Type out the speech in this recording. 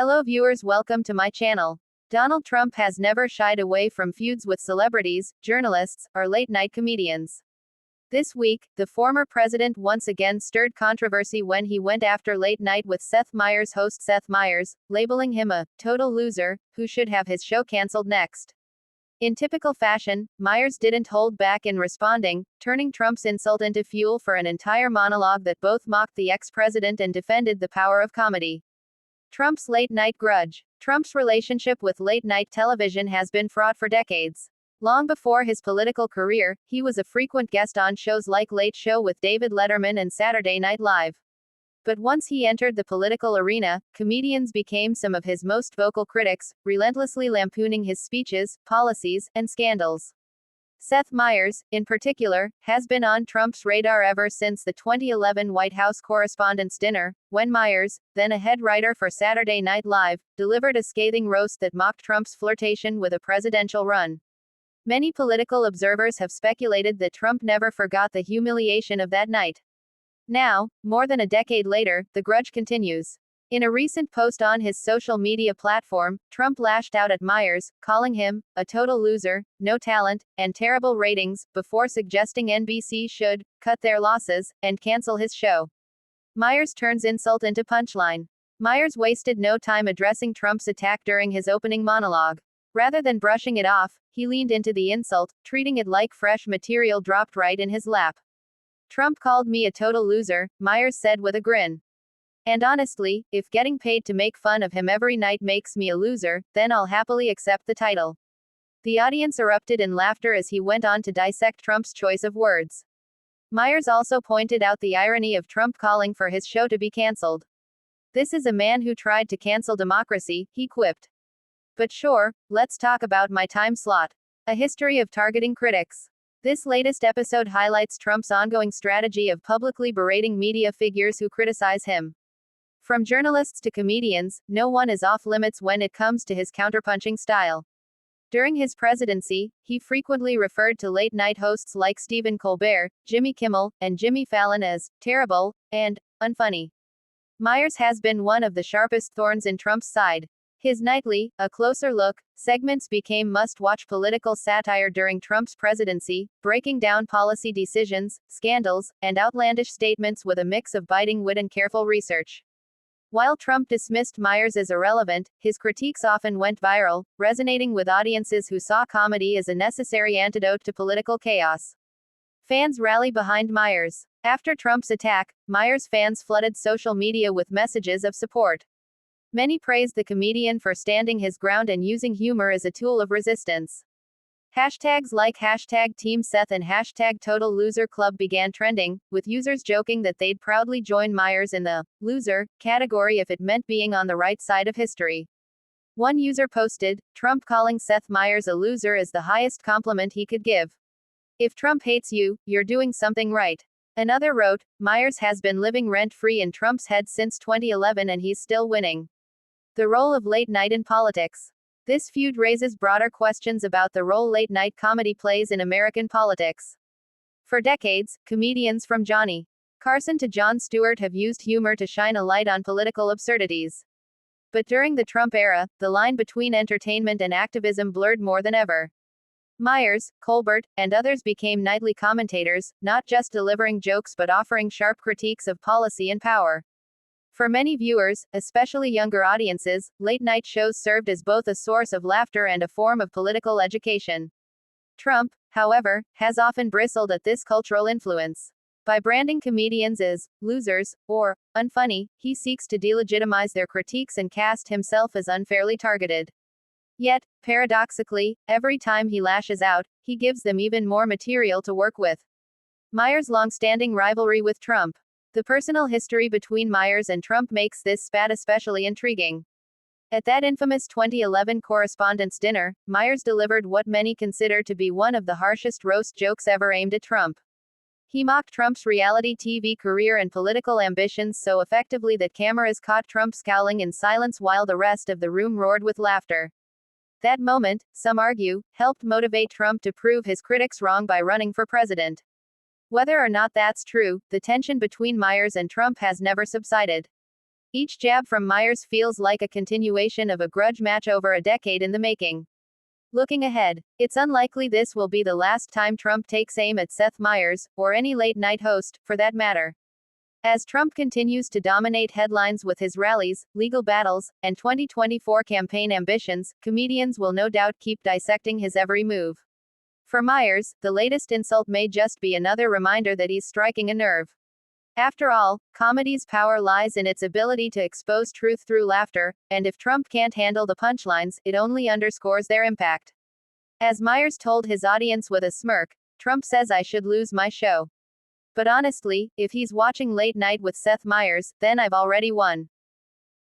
Hello viewers, welcome to my channel. Donald Trump has never shied away from feuds with celebrities, journalists, or late-night comedians. This week, the former president once again stirred controversy when he went after Late Night with Seth Meyers host Seth Meyers, labeling him a total loser who should have his show cancelled next. In typical fashion, Meyers didn't hold back in responding, turning Trump's insult into fuel for an entire monologue that both mocked the ex-president and defended the power of comedy. Trump's late-night grudge. Trump's relationship with late-night television has been fraught for decades. Long before his political career, he was a frequent guest on shows like Late Show with David Letterman and Saturday Night Live. But once he entered the political arena, comedians became some of his most vocal critics, relentlessly lampooning his speeches, policies, and scandals. Seth Meyers, in particular, has been on Trump's radar ever since the 2011 White House Correspondents' Dinner, when Meyers, then a head writer for Saturday Night Live, delivered a scathing roast that mocked Trump's flirtation with a presidential run. Many political observers have speculated that Trump never forgot the humiliation of that night. Now, more than a decade later, the grudge continues. In a recent post on his social media platform, Trump lashed out at Meyers, calling him a total loser, no talent, and terrible ratings, before suggesting NBC should cut their losses and cancel his show. Meyers turns insult into punchline. Meyers wasted no time addressing Trump's attack during his opening monologue. Rather than brushing it off, he leaned into the insult, treating it like fresh material dropped right in his lap. "Trump called me a total loser," Meyers said with a grin. "And honestly, if getting paid to make fun of him every night makes me a loser, then I'll happily accept the title." The audience erupted in laughter as he went on to dissect Trump's choice of words. Meyers also pointed out the irony of Trump calling for his show to be cancelled. "This is a man who tried to cancel democracy," he quipped. "But sure, let's talk about my time slot. A history of targeting critics." This latest episode highlights Trump's ongoing strategy of publicly berating media figures who criticize him. From journalists to comedians, no one is off limits when it comes to his counterpunching style. During his presidency, he frequently referred to late-night hosts like Stephen Colbert, Jimmy Kimmel, and Jimmy Fallon as terrible and unfunny. Meyers has been one of the sharpest thorns in Trump's side. His nightly, A Closer Look, segments became must-watch political satire during Trump's presidency, breaking down policy decisions, scandals, and outlandish statements with a mix of biting wit and careful research. While Trump dismissed Meyers as irrelevant, his critiques often went viral, resonating with audiences who saw comedy as a necessary antidote to political chaos. Fans rally behind Meyers. After Trump's attack, Meyers fans flooded social media with messages of support. Many praised the comedian for standing his ground and using humor as a tool of resistance. Hashtags like #TeamSeth and #TotalLoserClub began trending, with users joking that they'd proudly join Meyers in the loser category if it meant being on the right side of history. One user posted, "Trump calling Seth Meyers a loser is the highest compliment he could give. If Trump hates you, you're doing something right." Another wrote, "Meyers has been living rent-free in Trump's head since 2011 and he's still winning." The role of late night in politics. This feud raises broader questions about the role late-night comedy plays in American politics. For decades, comedians from Johnny Carson to Jon Stewart have used humor to shine a light on political absurdities. But during the Trump era, the line between entertainment and activism blurred more than ever. Meyers, Colbert, and others became nightly commentators, not just delivering jokes but offering sharp critiques of policy and power. For many viewers, especially younger audiences, late-night shows served as both a source of laughter and a form of political education. Trump, however, has often bristled at this cultural influence. By branding comedians as losers or unfunny, he seeks to delegitimize their critiques and cast himself as unfairly targeted. Yet, paradoxically, every time he lashes out, he gives them even more material to work with. Meyers' long-standing rivalry with Trump. The personal history between Meyers and Trump makes this spat especially intriguing. At that infamous 2011 Correspondents' Dinner, Meyers delivered what many consider to be one of the harshest roast jokes ever aimed at Trump. He mocked Trump's reality TV career and political ambitions so effectively that cameras caught Trump scowling in silence while the rest of the room roared with laughter. That moment, some argue, helped motivate Trump to prove his critics wrong by running for president. Whether or not that's true, the tension between Meyers and Trump has never subsided. Each jab from Meyers feels like a continuation of a grudge match over a decade in the making. Looking ahead, it's unlikely this will be the last time Trump takes aim at Seth Meyers, or any late-night host, for that matter. As Trump continues to dominate headlines with his rallies, legal battles, and 2024 campaign ambitions, comedians will no doubt keep dissecting his every move. For Meyers, the latest insult may just be another reminder that he's striking a nerve. After all, comedy's power lies in its ability to expose truth through laughter, and if Trump can't handle the punchlines, it only underscores their impact. As Meyers told his audience with a smirk, Trump says I should lose my show. But honestly, if he's watching Late Night with Seth Meyers, then I've already won.